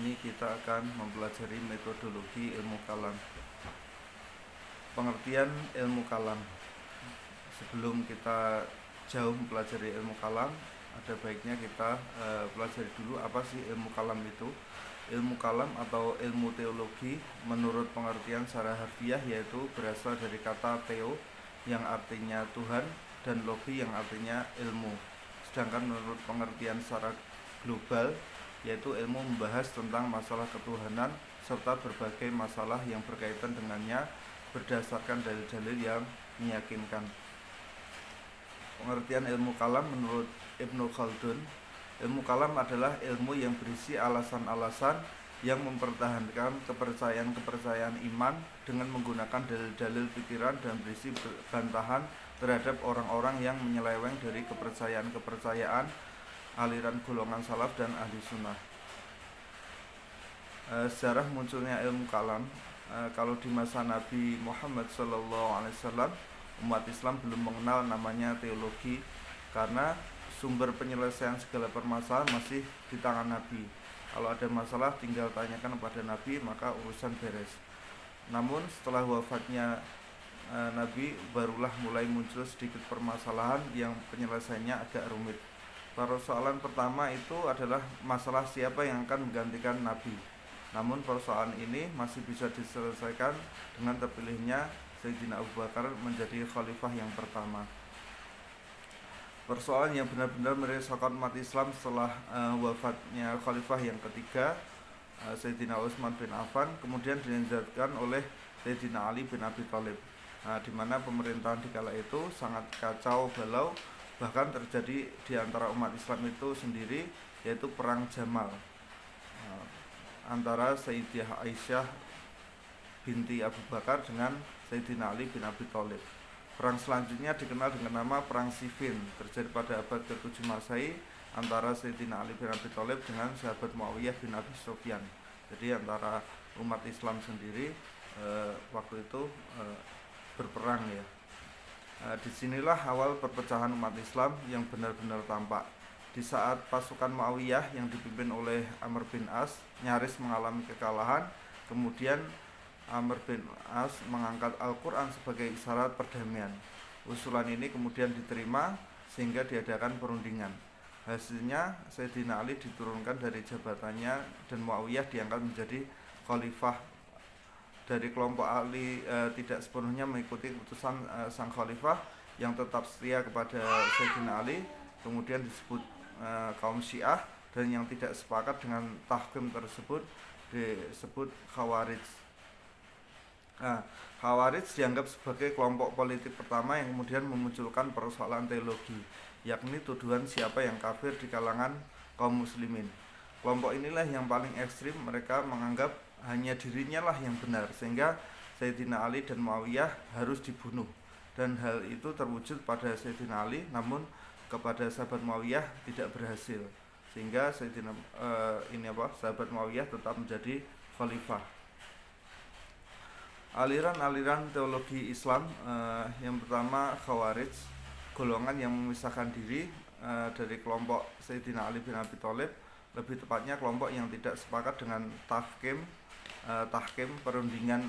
ini kita akan mempelajari metodologi ilmu kalam. Pengertian ilmu kalam. Sebelum kita jauh mempelajari ilmu kalam, ada baiknya kita pelajari dulu apa sih ilmu kalam itu. Ilmu kalam atau ilmu teologi menurut pengertian secara harfiah yaitu berasal dari kata theo yang artinya Tuhan dan logi yang artinya ilmu. Sedangkan menurut pengertian secara global yaitu ilmu membahas tentang masalah ketuhanan serta berbagai masalah yang berkaitan dengannya berdasarkan dalil-dalil yang meyakinkan. Pengertian ilmu kalam menurut Ibnu Khaldun, ilmu kalam adalah ilmu yang berisi alasan-alasan yang mempertahankan kepercayaan-kepercayaan iman dengan menggunakan dalil-dalil pikiran dan berisi bantahan terhadap orang-orang yang menyeleweng dari kepercayaan-kepercayaan aliran golongan salaf dan ahli sunnah. Sejarah munculnya ilmu kalam, kalau di masa Nabi Muhammad SAW, umat Islam belum mengenal namanya teologi karena sumber penyelesaian segala permasalahan masih di tangan Nabi. Kalau ada masalah tinggal tanyakan kepada Nabi, maka urusan beres. Namun setelah wafatnya Nabi barulah mulai muncul sedikit permasalahan yang penyelesaiannya agak rumit. Persoalan pertama itu adalah masalah siapa yang akan menggantikan Nabi. Namun persoalan ini masih bisa diselesaikan dengan terpilihnya Sayyidina Abu Bakar menjadi khalifah yang pertama. Persoalan yang benar-benar meresahkan umat Islam setelah wafatnya khalifah yang ketiga, Sayyidina Utsman bin Affan, kemudian dilanjutkan oleh Sayyidina Ali bin Abi Thalib. Di mana pemerintahan di kala itu sangat kacau balau, bahkan terjadi di antara umat Islam itu sendiri, yaitu perang Jamal antara Sayyidah Aisyah binti Abu Bakar dengan Sayyidina Ali bin Abi Thalib. Perang selanjutnya dikenal dengan nama Perang Siffin, terjadi pada abad ke-7 Masehi antara Sayyidina Ali bin Abi Thalib dengan sahabat Muawiyah bin Abi Sufyan. Jadi antara umat Islam sendiri waktu itu berperang ya. Disinilah awal perpecahan umat Islam yang benar-benar tampak. Di saat pasukan Muawiyah yang dipimpin oleh Amr bin As nyaris mengalami kekalahan, kemudian Amr bin As mengangkat Al-Quran sebagai isyarat perdamaian. Usulan ini kemudian diterima sehingga diadakan perundingan. Hasilnya Sayyidina Ali diturunkan dari jabatannya dan Muawiyah diangkat menjadi khalifah. Dari kelompok Ali tidak sepenuhnya mengikuti keputusan sang khalifah yang tetap setia kepada Sayyidina Ali, kemudian disebut kaum Syiah, dan yang tidak sepakat dengan tahkim tersebut disebut Khawarij. Khawarij dianggap sebagai kelompok politik pertama yang kemudian memunculkan persoalan teologi, yakni tuduhan siapa yang kafir di kalangan kaum muslimin. Kelompok inilah yang paling ekstrim, mereka menganggap hanya dirinya lah yang benar, sehingga Sayyidina Ali dan Muawiyah harus dibunuh. Dan hal itu terwujud pada Sayyidina Ali, namun kepada sahabat Muawiyah tidak berhasil, sehingga sahabat Muawiyah tetap menjadi khalifah. Aliran-aliran teologi Islam, yang pertama Khawarij, golongan yang memisahkan diri dari kelompok Sayyidina Ali bin Abi Thalib, lebih tepatnya kelompok yang tidak sepakat dengan tahkim perundingan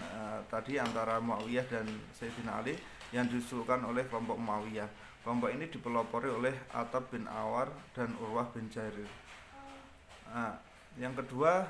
tadi antara Muawiyah dan Sayyidina Ali yang diusulkan oleh kelompok Muawiyah. Kelompok ini dipelopori oleh Attab bin Awar dan Urwah bin Jarir. Yang kedua,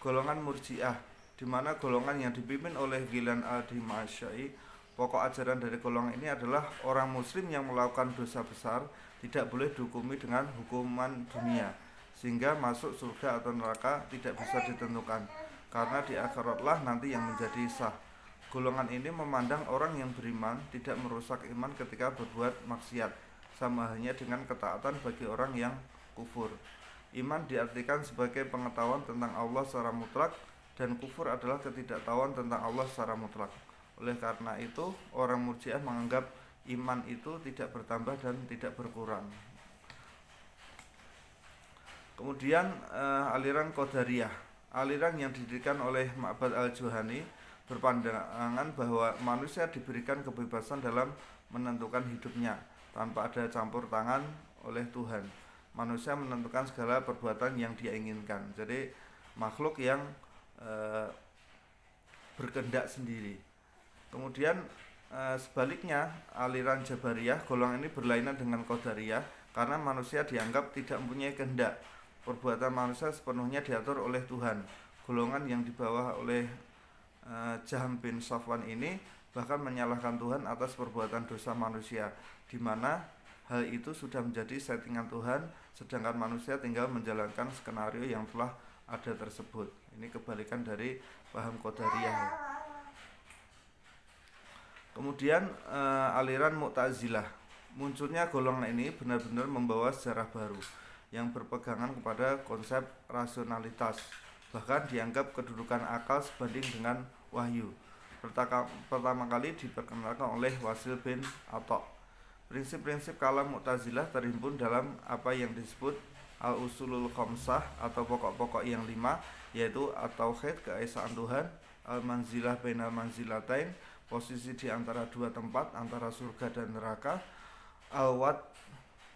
golongan Murji'ah, di mana golongan yang dipimpin oleh Ghailan al-Dimashqi. Pokok ajaran dari golongan ini adalah orang muslim yang melakukan dosa besar tidak boleh dihukumi dengan hukuman dunia, sehingga masuk surga atau neraka tidak bisa ditentukan, karena di akhiratlah nanti yang menjadi sah. Golongan ini memandang orang yang beriman tidak merusak iman ketika berbuat maksiat, sama halnya dengan ketaatan bagi orang yang kufur. Iman diartikan sebagai pengetahuan tentang Allah secara mutlak, dan kufur adalah ketidaktahuan tentang Allah secara mutlak. Oleh karena itu, orang Murji'ah menganggap iman itu tidak bertambah dan tidak berkurang. Kemudian aliran Qadariyah, aliran yang didirikan oleh Ma'bad al-Juhani, berpandangan bahwa manusia diberikan kebebasan dalam menentukan hidupnya tanpa ada campur tangan oleh Tuhan. Manusia menentukan segala perbuatan yang dia inginkan. Jadi makhluk yang berkehendak sendiri. Kemudian sebaliknya aliran Jabariyah, golongan ini berlainan dengan Qadariyah karena manusia dianggap tidak mempunyai kehendak. Perbuatan manusia sepenuhnya diatur oleh Tuhan. Golongan yang dibawa oleh Jahm bin Safwan ini bahkan menyalahkan Tuhan atas perbuatan dosa manusia, di mana hal itu sudah menjadi settingan Tuhan, sedangkan manusia tinggal menjalankan skenario yang telah ada tersebut. Ini kebalikan dari paham Qadariyah. Kemudian aliran Mu'tazilah. Munculnya golongan ini benar-benar membawa sejarah baru yang berpegangan kepada konsep rasionalitas, bahkan dianggap kedudukan akal sebanding dengan wahyu. Pertama kali diperkenalkan oleh Wasil bin Atha. Prinsip-prinsip kalam Mu'tazilah terhimpun dalam apa yang disebut al-usulul khamsah atau pokok-pokok yang 5, yaitu at-tauhid, keesaan Tuhan, al-manzilah bainal manzilatain, posisi di antara dua tempat, antara surga dan neraka, al-wad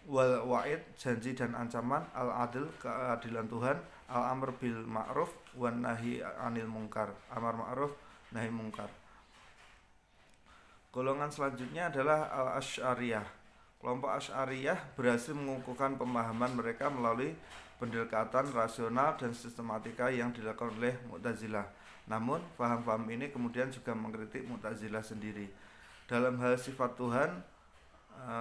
wal wa'id, janji dan ancaman, al-adil, keadilan Tuhan, al-amr bil ma'ruf wan nahi anil munkar, amar ma'ruf nahi munkar. Golongan selanjutnya adalah al-Asy'ariyah. Kelompok Asy'ariyah berhasil mengukuhkan pemahaman mereka melalui pendekatan rasional dan sistematika yang dilakukan oleh Mu'tazilah. Namun, paham-paham ini kemudian juga mengkritik Mu'tazilah sendiri. Dalam hal sifat Tuhan,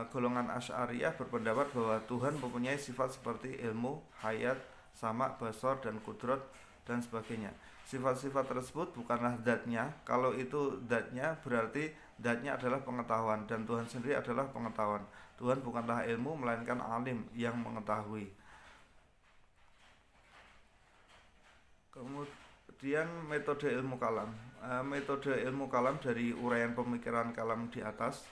golongan Asy'ariyah berpendapat bahwa Tuhan mempunyai sifat seperti ilmu, hayat, sama, basar, dan kudrat, dan sebagainya. Sifat-sifat tersebut bukanlah zatnya. Kalau itu zatnya, berarti zatnya adalah pengetahuan, dan Tuhan sendiri adalah pengetahuan. Tuhan bukanlah ilmu, melainkan alim yang mengetahui. Kemudian metode ilmu kalam. Metode ilmu kalam dari uraian pemikiran kalam di atas,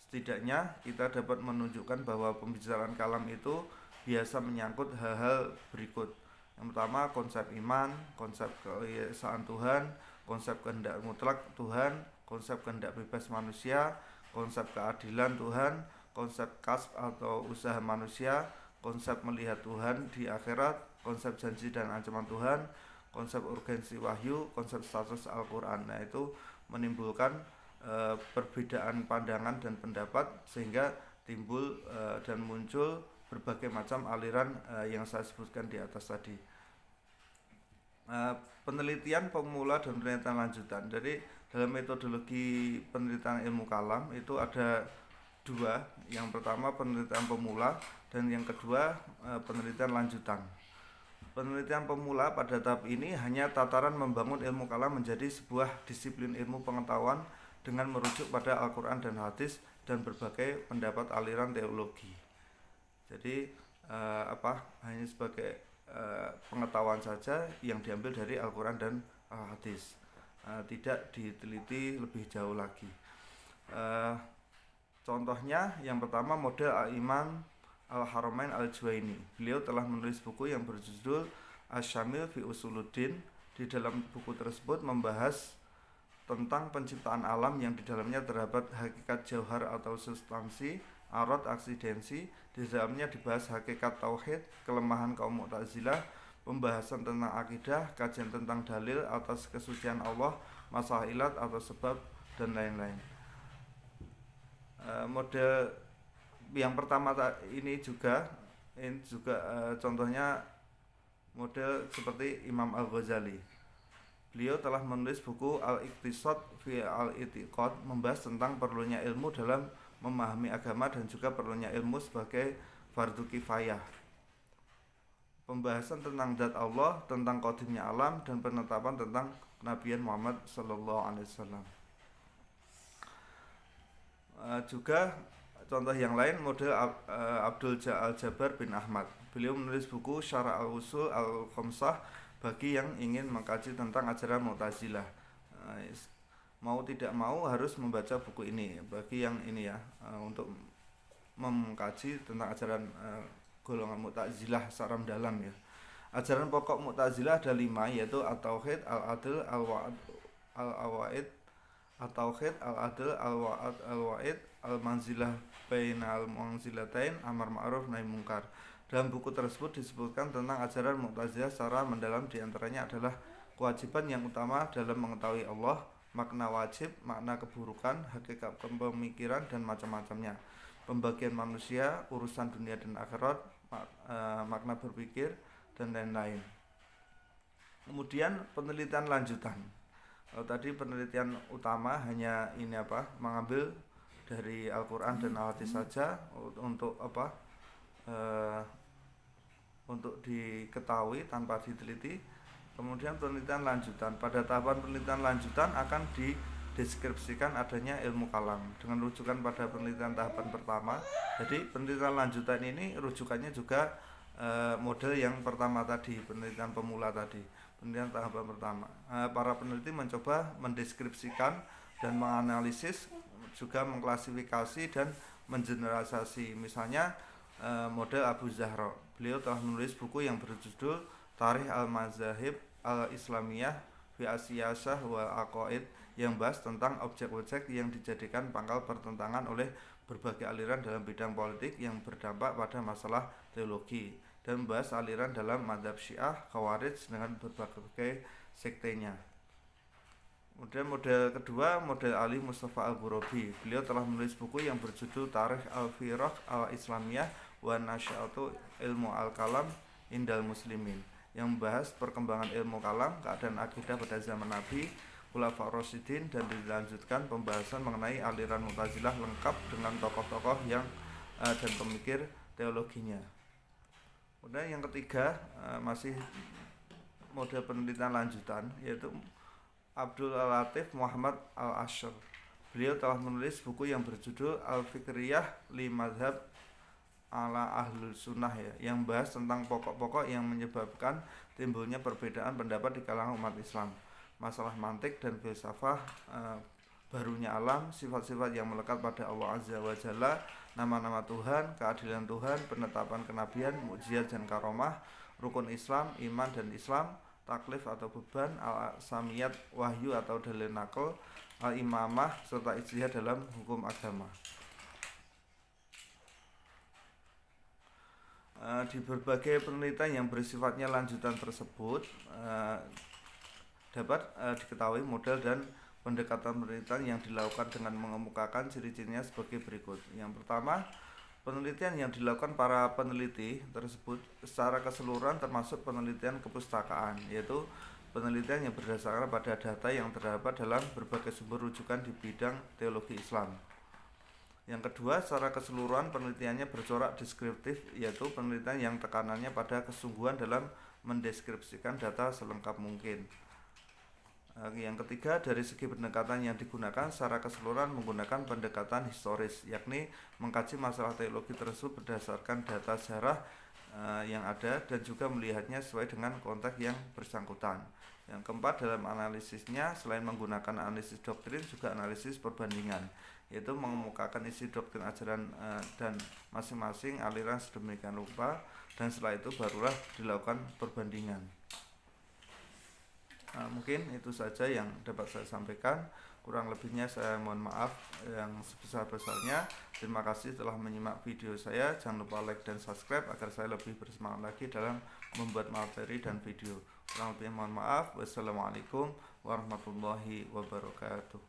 setidaknya kita dapat menunjukkan bahwa pembicaraan kalam itu biasa menyangkut hal-hal berikut. Yang pertama, konsep iman, konsep keesaan Tuhan, konsep kehendak mutlak Tuhan, konsep kehendak bebas manusia, konsep keadilan Tuhan, konsep kasb atau usaha manusia, konsep melihat Tuhan di akhirat, konsep janji dan ancaman Tuhan, konsep urgensi wahyu, konsep status Al-Quran. Nah, itu menimbulkan perbedaan pandangan dan pendapat, sehingga timbul dan muncul berbagai macam aliran yang saya sebutkan di atas tadi. Penelitian pemula dan penelitian lanjutan. Jadi dalam metodologi penelitian ilmu kalam itu ada dua. Yang pertama penelitian pemula, dan yang kedua penelitian lanjutan. Penelitian pemula pada tahap ini hanya tataran membangun ilmu kalam menjadi sebuah disiplin ilmu pengetahuan dengan merujuk pada Al-Quran dan hadis dan berbagai pendapat aliran teologi. Jadi hanya sebagai pengetahuan saja yang diambil dari Al-Quran dan hadis, tidak diteliti lebih jauh lagi. Contohnya yang pertama model Al-Imam Al-Haramain Al-Juwaini. Beliau telah menulis buku yang berjudul Asy-Syamil fi Usuluddin. Di dalam buku tersebut membahas tentang penciptaan alam yang di dalamnya terdapat hakikat jauhar atau substansi, arad, aksidensi. Di dalamnya dibahas hakikat tauhid, kelemahan kaum Mu'tazilah, pembahasan tentang akidah, kajian tentang dalil atas kesucian Allah, masalah ilat atau sebab, dan lain-lain. Model yang pertama ini juga contohnya model seperti Imam Al-Ghazali. Beliau telah menulis buku Al-Iqtisad fi Al-I'tiqad, membahas tentang perlunya ilmu dalam memahami agama dan juga perlunya ilmu sebagai fardu kifayah. Pembahasan tentang zat Allah, tentang qadimnya alam, dan penetapan tentang kenabian Muhammad sallallahu alaihi wasallam. Juga contoh yang lain model Abdul Al-Jabbar bin Ahmad. Beliau menulis buku Syarah al-Usul al-Khamsah bagi yang ingin mengkaji tentang ajaran Mu'tazilah. Mau tidak mau harus membaca buku ini bagi yang ini ya, untuk mengkaji tentang ajaran golongan Mu'tazilah secara mendalam ya. Ajaran pokok Mu'tazilah ada 5, yaitu at-tauhid, al-adl, al-wa'id, al-awaid, at-tauhid, al-adl, al-wa'id, al-manzilah bainal manzilatain, amar ma'ruf nahi munkar. Dalam buku tersebut disebutkan tentang ajaran Mu'tazilah secara mendalam, diantaranya adalah kewajiban yang utama dalam mengetahui Allah, makna wajib, makna keburukan, hakikat pemikiran, dan macam-macamnya, pembagian manusia, urusan dunia dan akhirat, makna berpikir, dan lain-lain. Kemudian penelitian lanjutan. Kalau tadi penelitian utama hanya ini mengambil dari Al-Quran dan Al-Hadis saja untuk untuk diketahui tanpa diteliti. Kemudian penelitian lanjutan, pada tahapan penelitian lanjutan akan dideskripsikan adanya ilmu kalam dengan rujukan pada penelitian tahapan pertama. Jadi penelitian lanjutan ini rujukannya juga model yang pertama tadi, penelitian pemula tadi, penelitian tahapan pertama. Para peneliti mencoba mendeskripsikan dan menganalisis, juga mengklasifikasi dan mengeneralisasi. Misalnya model Abu Zahra, beliau telah menulis buku yang berjudul Tarikh Al-Mazahib Al-Islamiyah fi Asiyasah wal Aqaid, yang bahas tentang objek-objek yang dijadikan pangkal pertentangan oleh berbagai aliran dalam bidang politik yang berdampak pada masalah teologi, dan membahas aliran dalam mazhab Syiah, Khawarij dengan berbagai sektenya. Kemudian model kedua, model Ali Mustafa Al-Ghurabi. Beliau telah menulis buku yang berjudul Tarikh Al-Firaq Al-Islamiyah wa Nasya'atu Ilmu Al-Kalam Indal Muslimin, yang membahas perkembangan ilmu kalam, keadaan akidah pada zaman Nabi, Khulafa Rasyidin, dan dilanjutkan pembahasan mengenai aliran Mu'tazilah lengkap dengan tokoh-tokoh yang dan pemikir teologinya. Kemudian yang ketiga, masih model penelitian lanjutan, yaitu Abdul Latif Muhammad Al-Ashr. Beliau telah menulis buku yang berjudul Al-Fikriyah li Mazhab ala Ahlul Sunnah, yang membahas tentang pokok-pokok yang menyebabkan timbulnya perbedaan pendapat di kalangan umat Islam, masalah mantik dan filsafah, barunya alam, sifat-sifat yang melekat pada Allah Azza wa Jalla, nama-nama Tuhan, keadilan Tuhan, penetapan kenabian, mukjizat dan karomah, rukun Islam, iman dan Islam, taklif atau beban, al-samiyat, wahyu atau dalil nakal, al-imamah, serta ijtihad dalam hukum agama. Di berbagai penelitian yang bersifatnya lanjutan tersebut dapat diketahui model dan pendekatan penelitian yang dilakukan dengan mengemukakan ciri-cirinya sebagai berikut. Yang pertama, penelitian yang dilakukan para peneliti tersebut secara keseluruhan termasuk penelitian kepustakaan, yaitu penelitian yang berdasarkan pada data yang terdapat dalam berbagai sumber rujukan di bidang teologi Islam. Yang kedua, secara keseluruhan penelitiannya bercorak deskriptif, yaitu penelitian yang tekanannya pada kesungguhan dalam mendeskripsikan data selengkap mungkin. Yang ketiga, dari segi pendekatan yang digunakan secara keseluruhan menggunakan pendekatan historis, yakni mengkaji masalah teologi tersebut berdasarkan data sejarah yang ada dan juga melihatnya sesuai dengan konteks yang bersangkutan. Yang keempat, dalam analisisnya selain menggunakan analisis doktrin juga analisis perbandingan, yaitu mengemukakan isi doktrin ajaran dan masing-masing aliran sedemikian rupa, dan setelah itu barulah dilakukan perbandingan. Mungkin itu saja yang dapat saya sampaikan. Kurang lebihnya saya mohon maaf yang sebesar-besarnya. Terima kasih telah menyimak video saya. Jangan lupa like dan subscribe agar saya lebih bersemangat lagi dalam membuat materi dan video. Kurang lebihnya mohon maaf. Wassalamualaikum warahmatullahi wabarakatuh.